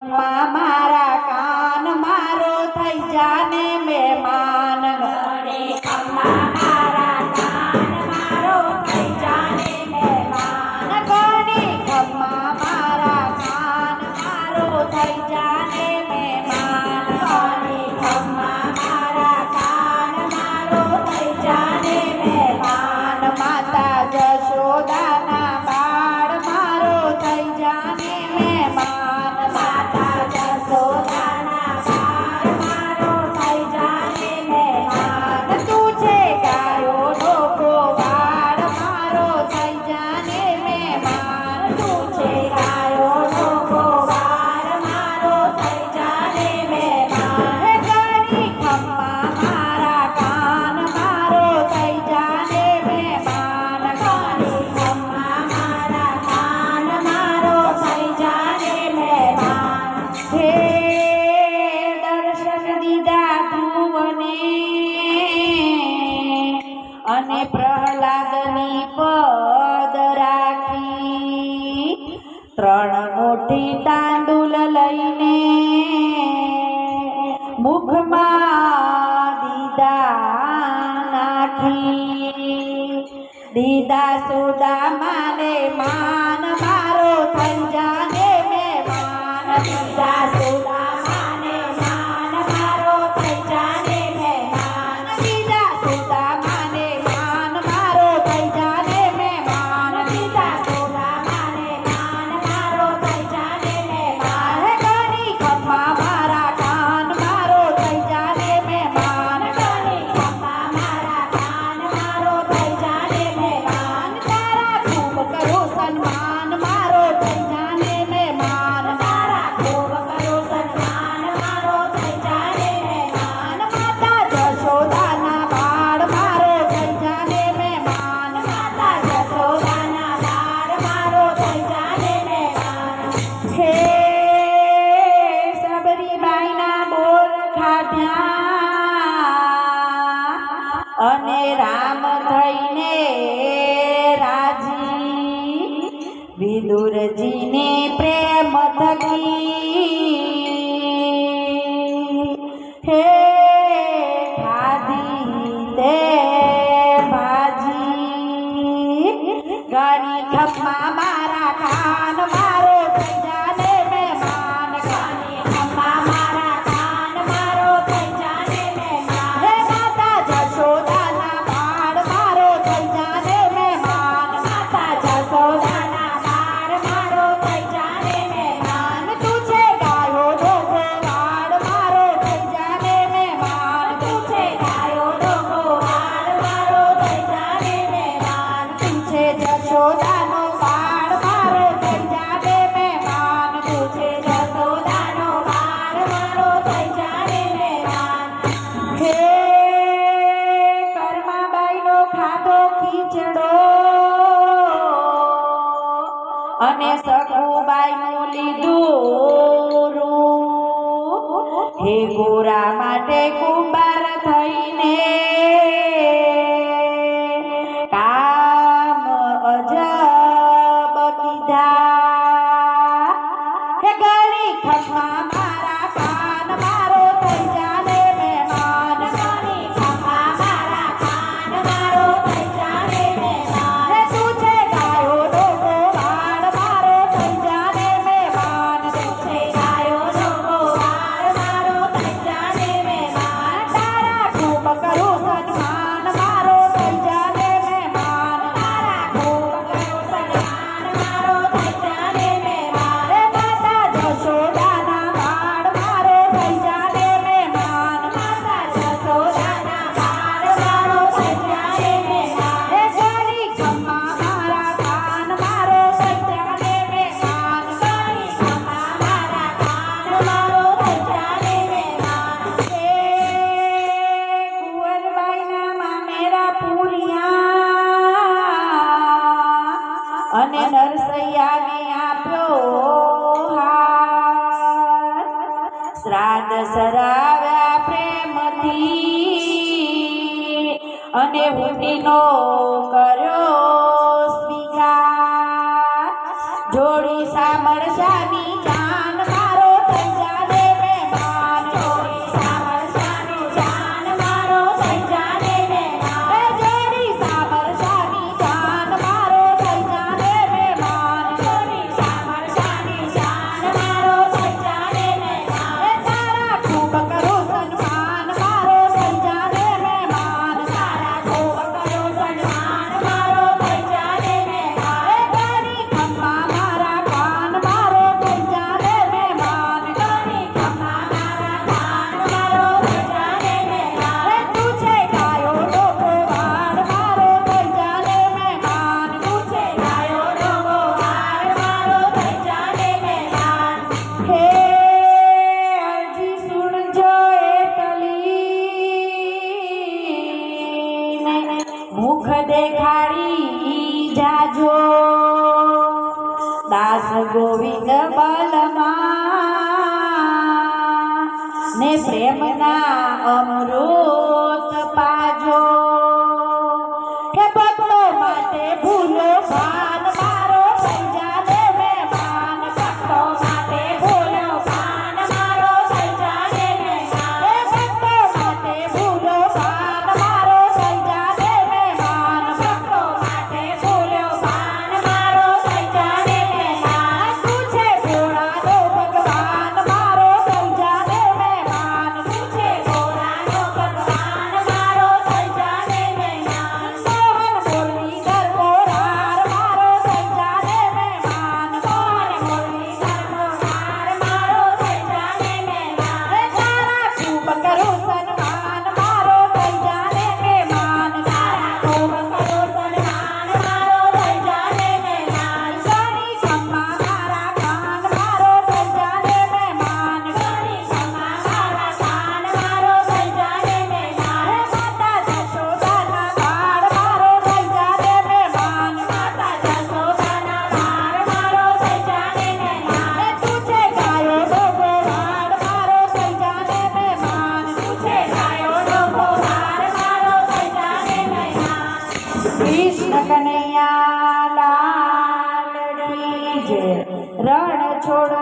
મારા કાન મારો થઈ જાને મહેમાન ગણે મારા કાન મારો થઈ જાને મહેમાન ગણે મારા કાન મારો થઈ જાને મહેમાન ગણે મારા કાન મારો થઈ જાને મહેમાન માતા જશોદાના બાળ મારો થઈ જાને મહેમાન માતા જશોદાના બાળ મારો થઈ જાને મહેમાન તું છે ગાયોનો ગોવાળ મારો થઈ જાને મહેમાન તું છે ગાયોનો ગોવાળ મારો થઈ જાને મહેમાન હે ગણી ખમ્મા મારા કાન મારો થઈ જાને મહેમાન ગણી ખમ્મા મારા કાન મારો થઈ જાને મહેમાન હે દર્શન દીધા ધ્રુવને અને પ્રહલાદની પદ રાખી ત્રણ મુઠ્ઠી તાંદુલ લઈને મુખમાં દીધા નાખી દીધા સુદામાને માન મારો થઈ જાને મહેમાન દીધા સુદામાને માન મારો થઈ જાને મહેમાન દીધા સુદામાને માન મારો થઈ જાને મહેમાન દીધા સુદામાને માન મારો થઈ જાને મહેમાન હે ગણી ખમ્મા મારા કાન મારો થઈ જાને મહેમાન ગણી ખમ્મા મારા કાન મારો થઈ જાને મહેમાન તારા ખૂબ કરું સન્માન મારો થઈ જાને મહેમાન તારા ખૂબ કરું સન્માન મારો થઈ જાને મહેમાન માતા જશોદાના બાળ મારો થઈ જાને મહેમાન માતા જશોદાના બાળ મારો થઈ જાને મહેમાન હે સબરીબાઈના બોર ખાધ્યા અને રામ થઈને રાજી વિદુરજીને પ્રેમ થકી હે ખાધી તે ભાજી ગણી ખમ્મા મારા કાન મારો થઈ જાને મહેમાન ગણી ખમ્મા મારા કાન મારો થઈ જાને મહેમાન હે માતા જશોદાના બાળ મારો થઈ જાને મહેમાન માતા જશોદાના બાળ મારો થઈ જાને મહેમાન તું છે ગાયોનો ગોવાળ મારો થઈ જાને મહેમાન તું છે ગાયોનો ગોવાળ મારો થઈ જાને મહેમાન તું છે જશોદાનો બાળ મારો થઈ જાને મહેમાન તું છે જશોદાનો બાળ મારો થઈ જાને મહેમાન હે કર્માબાઈનો ખાધો ખીચડો અને સખુબાઈનું લીધું રૂ હે ગોરા માટે કુંભાર થઈને કામ અજબ કીધા હે ગણી ખમ્મા મારા કાન મારો થઈ જાને મહેમાન ગણી ખમ્મા મારા કાન મારો થઈ જાને મહેમાન હે તું છે ગાયોનો ગોવાળ મારો થઈ જાને મહેમાન તું છે ગાયોનો ગોવાળ મારો થઈ જાને મહેમાન તારા ખૂબ કરું સન્માન મારો થઈ જાને મહેમાન તારા ખૂબ કરું સન્માન મારો થઈ જાને મહેમાન હે માતા જશોદાના બાળ મારો થઈ જાને મહેમાન માતા જશોદાના બાળ મારો થઈ જાને મહેમાન હે ગણી ખમ્મા મારા કાન મારો થઈ જાને મહેમાન ગણી ખમ્મા મારા કાન મારો થઈ જાને મહેમાન હે કુંવરબાઈના મામેરા પૂરિયા અને નરસૈયાને આપ્યો હાથ શ્રાદ્ધ સરાવ્યા પ્રેમથી અને હુંડીનો કર્યો સ્વીકાર જોડી સામરસાની જાન મારો ગોવિંદ બલમાં ને પ્રેમના અમૃત પાજો કે ભક્તો માટે ભૂલો ભાન મારો થઈ જાને મહેમાન ભક્તો માટે ભૂલો ભાન મારો થઈ જાને મહેમાન હે ભક્તો માટે ભૂલો ભાન મારો થઈ જાને મહેમાન ભક્તો માટે ભૂલો ભાન મારો થઈ જાને મહેમાન તું છે ભોળાનો ભગવાન મારો થઈ જાને મહેમાન તું છે ભોળાનો ભગવાન મારો થઈ જાને મહેમાન મોહન મુરલીધર મોરાર મારો થઈ જાને મહેમાન મોહન મુરલીધર મોરાર મારો થઈ જાને મહેમાન હે તારા ખૂબ કરું સન્માન મારો થઈ જાને મહેમાન તારા ખૂબ કરું સન્માન મારો થઈ જાને મહેમાન ગણી ખમ્મા મારા કાન મારો થઈ જાને મહેમાન ગણી ખમ્મા મારા કાન મારો થઈ જાને મહેમાન હે માતા જશોદાના બાળ મારો થઈ જાને મહેમાન માતા જશોદાના બાળ મારો થઈ જાને મહેમાન હે તું છે ગાયોનો ગોવાળ મારો થઈ જાને મહેમાન તું છે ગાયોનો ગોવાળ મારો થઈ જાને મહેમાન કૃષ્ણ કનૈયા લાલ કી જય રણ છોડ